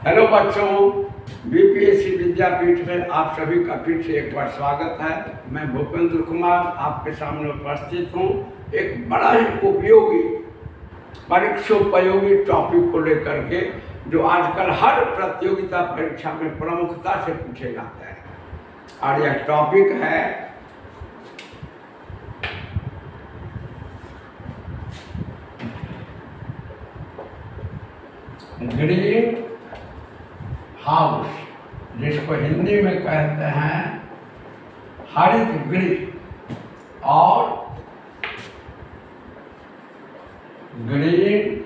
Hello बच्चों, BPSC विद्यापीठ में आप सभी का फिर से एक बार स्वागत है। मैं भूपेंद्र कुमार आपके सामने उपस्थित हूँ एक बड़ा ही उपयोगी परीक्षोपयोगी टॉपिक को लेकर के, जो आजकल हर प्रतियोगिता परीक्षा में प्रमुखता से पूछे जाते हैं। और यह टॉपिक है ग्रीन हाउस, जिसको हिंदी में कहते हैं हरित गृह और green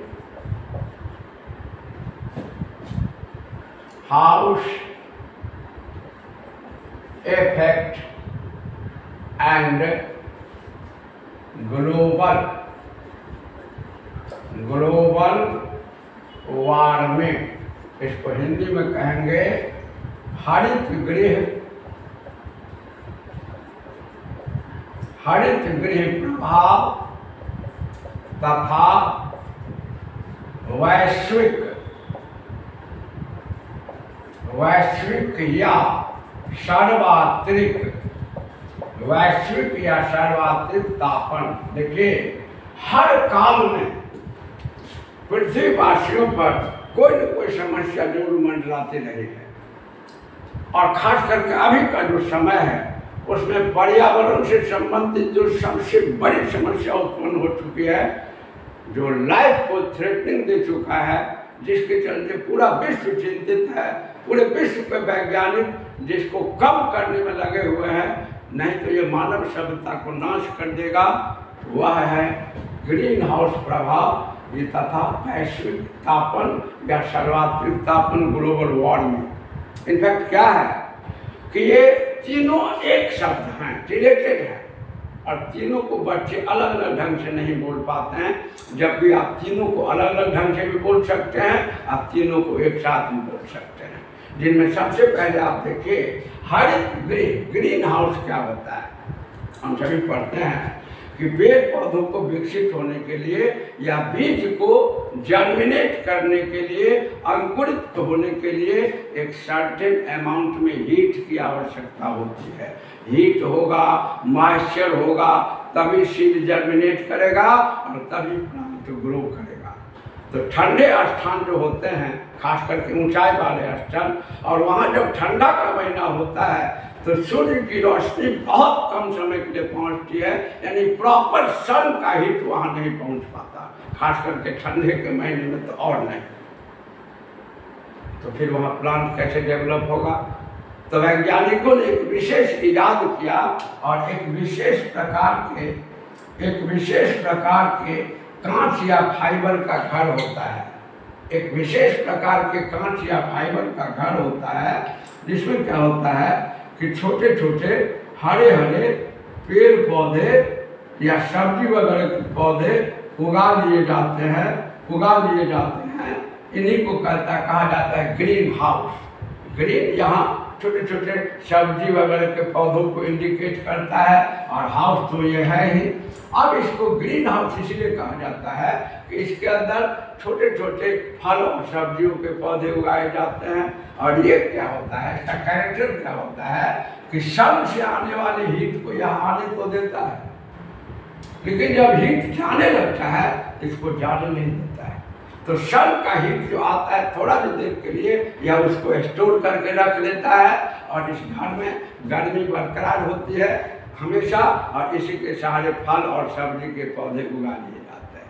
house effect and global warming. इसको हिंदी में कहेंगे हरित गृह प्रभाव तथा वैश्विक या सर्वात्रिक तापन। देखिए, हर काल में पृथ्वीवासियों पर कोई न कोई समस्या जरूर मंडराती रही है, और खास करके अभी का जो समय है उसमें पर्यावरण से संबंधित जो सबसे बड़ी समस्या उत्पन्न हो चुकी है, जो लाइफ को थ्रेटनिंग दे चुका है, जिसके चलते पूरा विश्व चिंतित है। पूरे विश्व के वैज्ञानिक जिसको कम करने में लगे हुए हैं, नहीं तो ये मानव सभ्यता को नाश कर देगा, वह है ग्रीन हाउस प्रभाव ये तथा वैश्विक तापन या सर्वात्रिक तापन, ग्लोबल वार्मिंग। इनफैक्ट क्या है कि ये तीनों एक शब्द हैं, रिलेटेड हैं, और तीनों को बच्चे अलग अलग ढंग से नहीं बोल पाते हैं, जबकि आप तीनों को अलग अलग ढंग से भी बोल सकते हैं, आप तीनों को एक साथ भी बोल सकते हैं। जिनमें सबसे पहले आप देखिए हरित गृह, ग्रीन हाउस क्या होता है। हम सभी पढ़ते हैं कि पेड़ पौधों को विकसित होने के लिए या बीज को जर्मिनेट करने के लिए, अंकुरित होने के लिए एक सर्टेन अमाउंट में हीट की आवश्यकता होती है। हीट होगा, मॉइस्चर होगा, तभी सीड जर्मिनेट करेगा और तभी प्लांट ग्रो करेगा। तो ठंडे स्थान जो होते हैं, खास करके ऊंचाई वाले स्थान, और वहाँ जब ठंडा का महीना होता है तो सूर्य की रोशनी बहुत कम समय के लिए पहुंचती है, यानी प्रॉपर सन का हीट वहां नहीं पहुंच पाता, खास करके ठंडे के महीने में तो और नहीं। तो फिर वहां प्लांट कैसे डेवलप होगा? तो वैज्ञानिकों ने एक विशेष इजाद किया और एक विशेष प्रकार के कांच या फाइबर का घर होता है। एक विशेष प्रकार के कांच या फाइबर का घर होता है, जिसमें क्या होता है कि छोटे छोटे हरे हरे पेड़ पौधे या सब्जी वगैरह के पौधे उगा लिए जाते हैं। इन्हीं को कहा जाता है ग्रीन हाउस। ग्रीन यहाँ छोटे छोटे सब्जी वगैरह के पौधों को इंडिकेट करता है, और हाउस तो ये है ही। अब इसको ग्रीन हाउस इसलिए कहा जाता है कि इसके अंदर छोटे छोटे फल और सब्जियों के पौधे उगाए जाते हैं। और ये क्या होता है, इसका कैरेक्टर क्या होता है कि सन से आने वाले हीट को यहाँ आने तो देता है, लेकिन जब हीट जाने लगता है इसको जाने नहीं देता है। तो सन का हीट जो आता है थोड़ा भी देर के लिए या उसको स्टोर करके रख लेता है, और इस घर में गर्मी बरकरार होती है हमेशा, और इसी के सहारे फल और सब्जी के पौधे उगा लिए जाते हैं।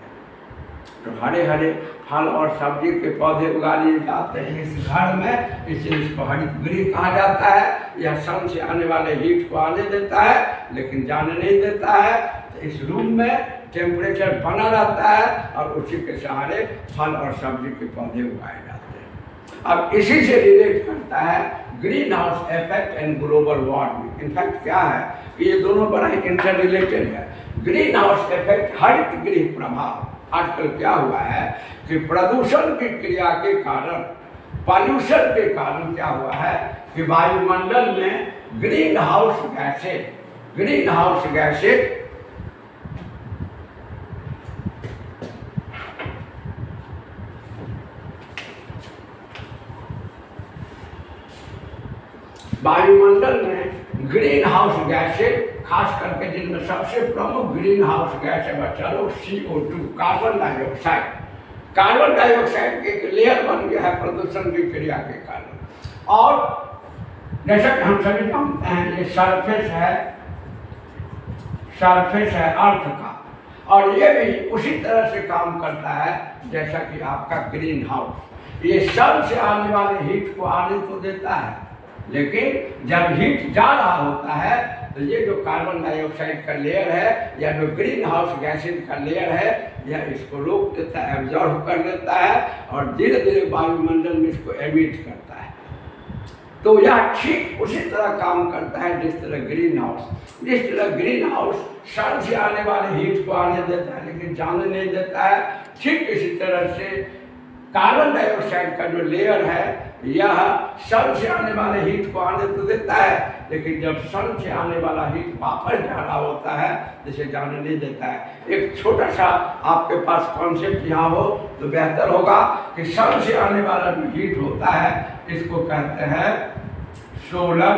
तो हरे हरे फल और सब्जी के पौधे उगा लिए जाते हैं इस घर में, इसलिए इसको हरित गृह कहा जाता है। यह सन से आने वाले हीट को आने देता है लेकिन जाने नहीं देता है। तो इस रूम में टेम्परेचर बना रहता है और उसी के सहारे फल और सब्जी के पौधे उगाए जाते हैं। अब इसी से रिलेट करता है green house effect and global warming. In fact क्या है कि ये दोनों बड़ा ही इंटर रिलेटेड है। ग्रीन हाउस इफेक्ट, हरित गृह प्रभाव। आजकल क्या हुआ है कि प्रदूषण की क्रिया के कारण, पॉल्यूशन के कारण क्या हुआ है कि वायुमंडल में ग्रीन हाउस गैसें वायुमंडल में ग्रीन हाउस गैसेज, खास करके जिनमें सबसे प्रमुख ग्रीन हाउस गैस है बच्चा लोग CO2, carbon dioxide. Carbon dioxide के एक लेयर बन गया है प्रदूषण की क्रिया के कारण। और जैसा कि हम सभी जानते हैं ये सरफेस है अर्थ का, और ये भी उसी तरह से काम करता है जैसा कि आपका ग्रीन हाउस। ये सन से आने वाले हीट को आने तो देता है, लेकिन जब हीट जा रहा होता है तो ये जो कार्बन डाइऑक्साइड का लेयर है या जो ग्रीन हाउस गैसेज का लेयर है, यह इसको रोक देता है, एब्जॉर्ब कर लेता है और धीरे धीरे वायुमंडल में इसको एमिट करता है। तो यह ठीक उसी तरह काम करता है जिस तरह ग्रीन हाउस सन से आने वाले हीट को आने देता है लेकिन जाने नहीं देता है, ठीक इसी तरह से कार्बन डाइऑक्साइड का जो लेयर है यह सन से आने वाले हीट को आने तो देता है, लेकिन जब सन से आने वाला हीट वापस जा रहा होता है जिसे जाने नहीं देता है। एक छोटा सा आपके पास कॉन्सेप्ट यहाँ हो तो बेहतर होगा कि सन से आने वाला जो हीट होता है इसको कहते हैं सोलर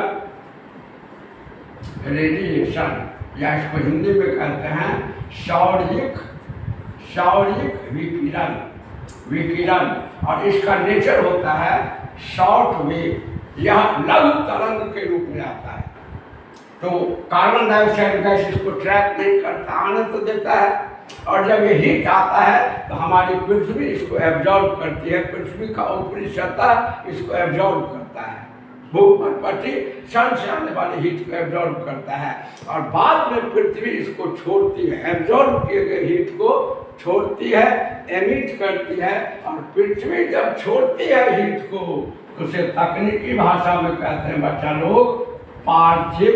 रेडिएशन, या इसको हिंदी में कहते हैं सौर्यिक विकिरण। और इसका नेचर होता है शॉर्ट वेव, यह लघु तरंग के रूप में आता है। तो कार्बन डाइऑक्साइड गैस इसको ट्रैप नहीं करता, आने तो देता है, और जब ये हीट आता है तो हमारी पृथ्वी इसको एब्जॉर्ब करती है, पृथ्वी का ऊपरी सतह इसको एब्जॉर्ब करता है, भूमध्यरेखा सन से आने वाले हीट को एब्जॉर्ब करता है, और बाद में पृथ्वी इसको छोड़ती है, एब्जॉर्ब किए गए हीट को छोड़ती है, एमिट करती है। और पृथ्वी जब छोड़ती है हीट को तो उसे तकनीकी भाषा में कहते हैं बच्चा लोग पार्थिव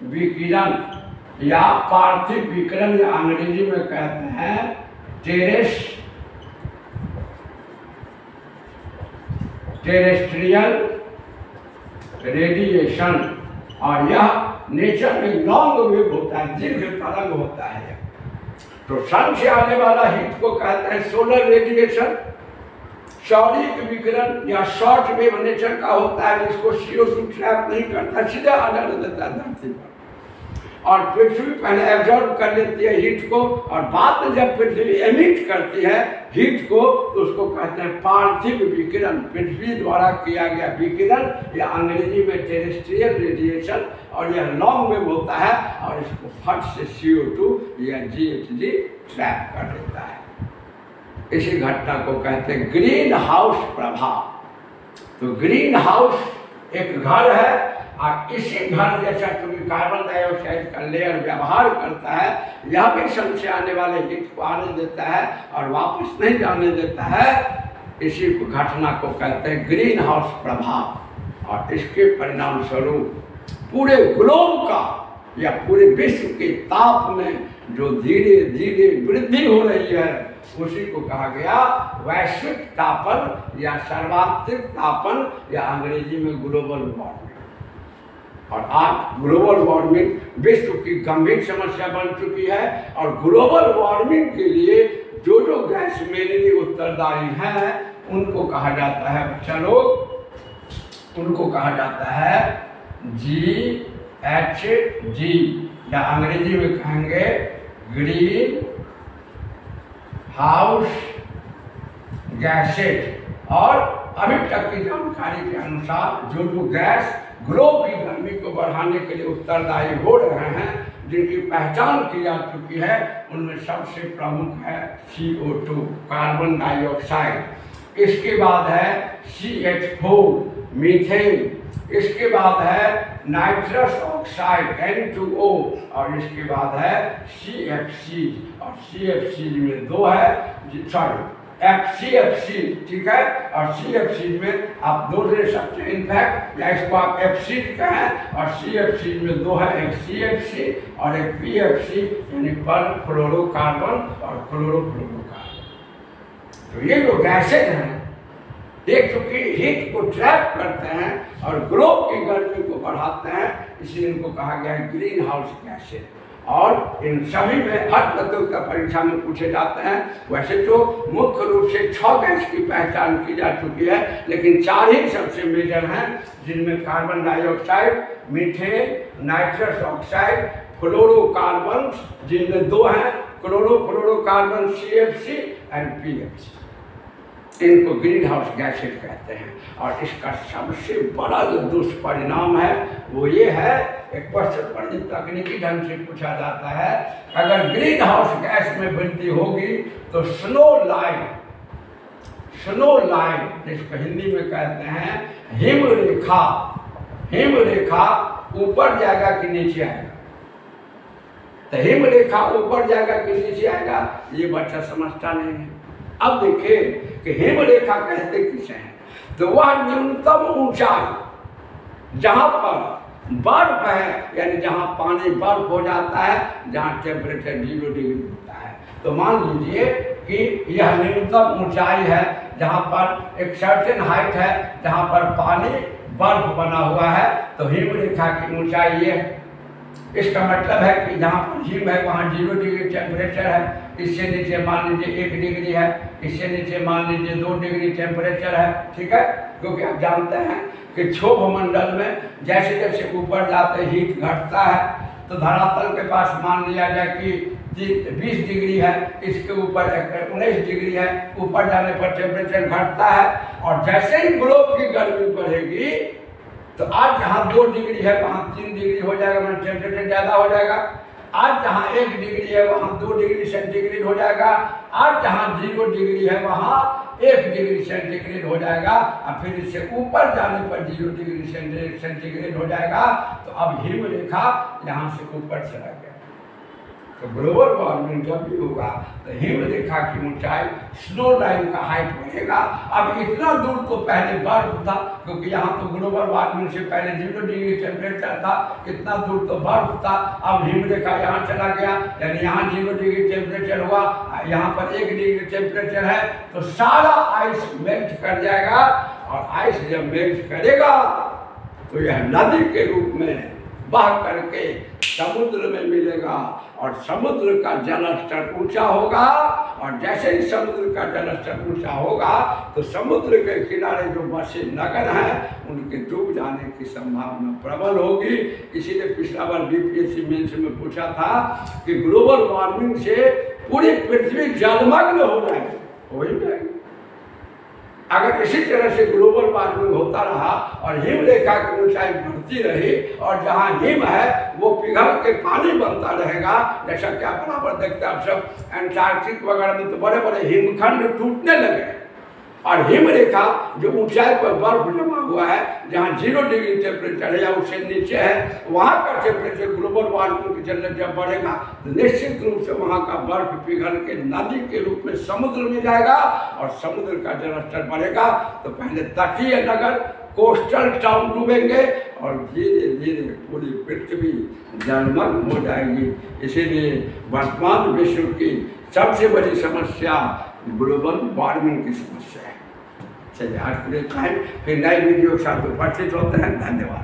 विकिरण, या पार्थिव विकिरण, या अंग्रेजी में कहते हैं टेरेस्ट्रियल रेडिएशन। और यह नेचर में लॉन्ग वेव होता है, दीर्घ तरंग होता है। तो सन से आने वाला हीट को कहते हैं सोलर रेडिएशन, सौर्यिक विकिरण या शॉर्ट वेव नेचर का होता है, जिसको CO2 ट्रैप नहीं करता, सीधा आ जाने देता है धरती पर। और पृथ्वी पहले एब्जॉर्ब कर लेती है हीट को, और बाद में जब पृथ्वी एमिट करती है हीट को तो उसको कहते हैं पार्थिव विकिरण, पृथ्वी द्वारा किया गया विकिरण, या अंग्रेजी में टेरेस्ट्रियल रेडिएशन। और यह लॉन्ग वेव होता है और इसको फट से CO2 या GHG ट्रैप कर देता है। इसी घटना को कहते हैं ग्रीन हाउस प्रभाव। तो ग्रीन हाउस एक घर है, और इसी घर जैसा क्योंकि कार्बन डाइऑक्साइड का लेयर व्यवहार करता है, यह भी सन से आने वाले हीट को आने देता है और वापस नहीं जाने देता है। इसी घटना को कहते हैं ग्रीन हाउस प्रभाव। और इसके परिणाम स्वरूप पूरे ग्लोब का या पूरे विश्व के ताप में जो धीरे धीरे वृद्धि हो रही है उसी को कहा गया वैश्विक तापन या सर्वाधिक तापन, या अंग्रेजी में ग्लोबल वार्मिंग। और आज ग्लोबल वार्मिंग विश्व की गंभीर समस्या बन चुकी है, और ग्लोबल वार्मिंग के लिए जो जो गैस मेरे लिए उत्तरदायी हैं उनको कहा जाता है बच्चा लोग, उनको कहा जाता है GHG, या अंग्रेजी में कहेंगे ग्रीन हाउस गैसेज। और अभी तक की जानकारी के अनुसार जो जो गैस ग्लोब की गर्मी को बढ़ाने के लिए उत्तरदायी हो रहे हैं, जिनकी पहचान की जा चुकी है, उनमें सबसे प्रमुख है CO2 कार्बन डाइऑक्साइड, इसके बाद है CH4 मीथेन, इसके बाद है नाइट्रस ऑक्साइड N2O, और इसके बाद है CFC। और CFC में दो है, FCFC, ठीक है, और CFC में आप दो ले सकते हैं इनफैक्ट, या इसको आप FC कहें, और CFC में दो है, एक CFC और एक PFC, यानी पर फ्लोरोकार्बन और क्लोरोफ्लोरोकार्बन। तो ये जो गैसेज हैं एक चूंकि हीट को ट्रैप करते हैं और ग्लोब की गर्मी को बढ़ाते हैं, इसलिए इनको कहा गया है ग्रीन हाउस गैसेज। और इन सभी में हर प्रतियोगिता परीक्षा में पूछे जाते हैं। वैसे तो मुख्य रूप से 6 गैस की पहचान की जा चुकी है, लेकिन 4 ही सबसे मेजर हैं, जिनमें carbon dioxide, methane, nitrous oxide, fluorocarbon, जिनमें 2 हैं, क्लोरोफ्लोरोकार्बन CFC एंड PFC। इनको ग्रीन हाउस गैसेज कहते हैं। और इसका सबसे बड़ा जो दुष्परिणाम है वो ये है, एक क्वेश्चन पर तकनीकी ढंग से पूछा जाता है, अगर ग्रीन हाउस गैस में वृद्धि होगी तो स्नो लाइन, जिसको हिंदी में कहते हैं हिमरेखा ऊपर जाएगा कि नीचे आएगा। तो हिमरेखा ऊपर जाएगा कि नीचे आएगा, ये बच्चा समझता नहीं है। अब देखिए कि हिमरेखा कहते किसे हैं, तो वह न्यूनतम ऊंचाई जहाँ पर बर्फ है, यानी जहाँ पानी बर्फ हो जाता है, जहाँ टेम्परेचर 0 डिग्री होता है। तो मान लीजिए कि यह न्यूनतम ऊंचाई है जहाँ पर एक सर्टेन हाइट है, जहाँ पर पानी बर्फ बना हुआ है, तो हिमरेखा की ऊंचाई ये है। इसका मतलब है कि जहाँ पर हिम है वहाँ 0 डिग्री टेम्परेचर है, इससे नीचे मान लीजिए 1 डिग्री है, इससे नीचे मान लीजिए 2 डिग्री टेम्परेचर है, ठीक है। क्योंकि आप जानते हैं कि क्षोभ मंडल में जैसे जैसे ऊपर जाते हीट घटता है, तो धरातल के पास मान लिया जाए कि 20 डिग्री है, इसके ऊपर 19 डिग्री है, ऊपर जाने पर टेम्परेचर घटता है। और जैसे ही ग्लोब की गर्मी बढ़ेगी तो आज जहाँ 2 डिग्री है वहाँ 3 डिग्री हो जाएगा, मतलब टेम्परेचर ज़्यादा हो जाएगा। आज जहाँ 1 डिग्री है वहाँ 2 डिग्री सेंटीग्रेड हो जाएगा। आज जहाँ 0 डिग्री है वहाँ 1 डिग्री सेंटीग्रेड हो जाएगा। और फिर इससे ऊपर जाने पर 0 डिग्री सेंटीग्रेड हो जाएगा। तो अब हिमरेखा यहाँ से ऊपर चला गया। तो ग्लोबल वार्मिंग जब भी होगा तो हिमरेखा की ऊंचाई, स्नो लाइन का हाइट बढ़ेगा। अब इतना दूर तो पहले बर्फ था, क्योंकि यहाँ तो ग्लोबल वार्मिंग से पहले 0 डिग्री टेम्परेचर था, इतना दूर तो बर्फ था। अब हिमरेखा यहाँ चला गया, यानी यहाँ 0 डिग्री टेम्परेचर हुआ, यहाँ पर 1 डिग्री टेम्परेचर है, तो सारा आइस मेल्ट कर जाएगा। और आइस जब मेल्ट करेगा तो यह नदी के रूप में बह करके समुद्र में मिलेगा, और समुद्र का जलस्तर ऊंचा होगा। और जैसे ही समुद्र का जलस्तर ऊंचा होगा तो समुद्र के किनारे जो बसे नगर हैं उनके डूब जाने की संभावना प्रबल होगी। इसीलिए पिछला बार BPSC मेंस में पूछा था कि ग्लोबल वार्मिंग से पूरी पृथ्वी जलमग्न हो जाएगी, हो ही जाएगी। अगर इसी तरह से ग्लोबल वार्मिंग होता रहा और हिमरेखा की ऊंचाई बढ़ती रही, और जहाँ हिम है वो पिघल के पानी बनता रहेगा, जैसा कि आप बराबर देखते हैं आप सब एंटार्क्टिक वगैरह में तो बड़े बड़े हिमखंड टूटने लगे। और हिमरेखा जो ऊंचाई पर बर्फ जमा हुआ है, जहाँ 0 डिग्री टेम्परेचर है या उससे नीचे है, वहाँ का टेम्परेचर ग्लोबल वार्मिंग के चलते जब बढ़ेगा तो निश्चित रूप से वहाँ का बर्फ पिघल के नदी के रूप में समुद्र में जाएगा, और समुद्र का जलस्तर बढ़ेगा। तो पहले तटीय नगर, कोस्टल टाउन डूबेंगे, और धीरे धीरे पूरी पृथ्वी जलमग्न हो जाएगी। इसीलिए वर्तमान विश्व की सबसे बड़ी समस्या ग्लोबल वार्मिंग की समस्या है। चलिए आज के लिए टाइम, फिर नए वीडियो के साथ उपस्थित होते हैं। धन्यवाद।